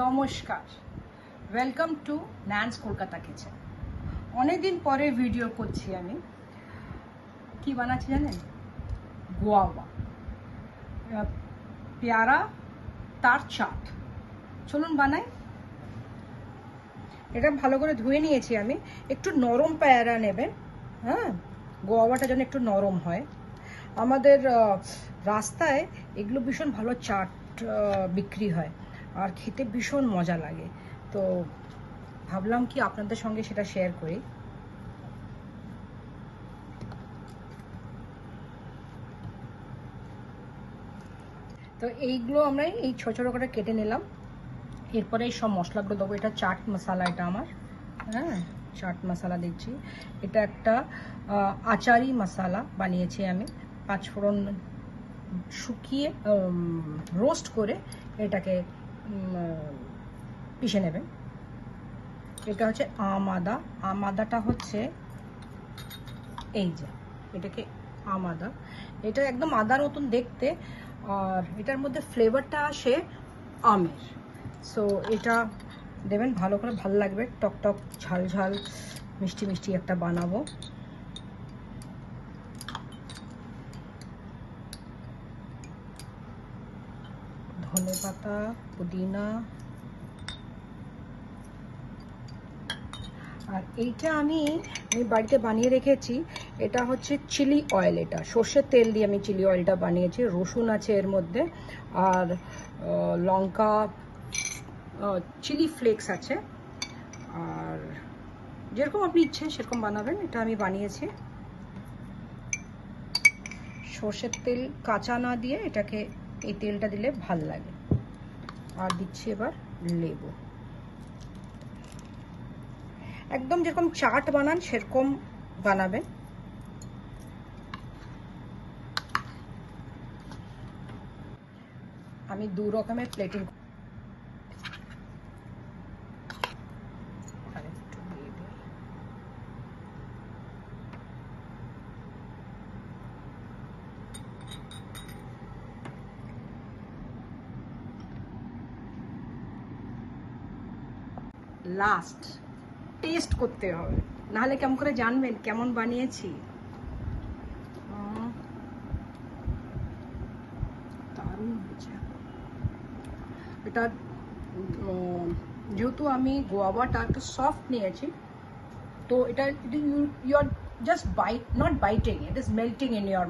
নমস্কার, welcome to ন্যান্স Kolkata kitchen. অনেকদিন পরে ভিডিও করছি। আমি কি বানাচ্ছি জানেন? গোয়াবা, পেয়ারা তার চাট। চলুন বানাই। এটা ভালো করে ধুয়ে নিয়েছি আমি। একটু নরম পেয়ারা নেবেন, হ্যাঁ, গোয়াবাটা যেন একটু নরম হয়। আমাদের রাস্তায় এগুলো ভীষণ ভালো চাট বিক্রি হয় আর খেতে ভীষণ মজা লাগে। তো ভাবলাম কি আপনাদের সঙ্গে সেটা শেয়ার করি। তো এইগুলো আমরা এই ছোটো ছোটো করে কেটে নিলাম। এরপরে এই সব মশলাগুলো দেবো। এটা চাট মশলা, এটা আমার, হ্যাঁ, চাট মশলা দিচ্ছি। এটা একটা আচারি মশলা বানিয়েছি আমি। 5 ফোড়ন শুকিয়ে রোস্ট করে এটাকে পিষে নেবেন। এটা হচ্ছে আদা। আদাটা হচ্ছে এই যে, এটাকে আদা। এটা একদম আদার মতন দেখতে, আর এটার মধ্যে ফ্লেভারটা আসে আমের। সো এটা দেবেন, ভালো করে, ভালো লাগবে। টক টক ঝাল ঝাল মিষ্টি মিষ্টি একটা বানাবো। ধনে পাতা, পুদিনা, আর এইটা আমি বাড়িতে বানিয়ে রেখেছি। এটা হচ্ছে চিলি অয়েল। এটা সর্ষের তেল দিয়ে আমি চিলি অয়েলটা বানিয়েছি। রসুন আছে এর মধ্যে, আর লঙ্কা, চিলি ফ্লেক্স আছে, আর যেরকম আপনি ইচ্ছে সেরকম বানাবেন। এটা আমি বানিয়েছি। সর্ষের তেল কাঁচা না দিয়ে এটাকে এই তেলটা দিলে ভাল লাগে। আর দিচ্ছি এবার লেবু। একদম যেরকম চাট বানান সেরকম বানাবেন। আমি 2 রকমের প্লেটিং লাস্ট টেস্ট করতে হবে, নাহলে কেমন করে জানবেন কেমন বানিয়েছি। দারুণ হয়েছে এটা। যেহেতু আমি গোয়াবাটা একটু সফট নিয়েছি, তো এটা you are just bite, not biting, it is melting in your mouth.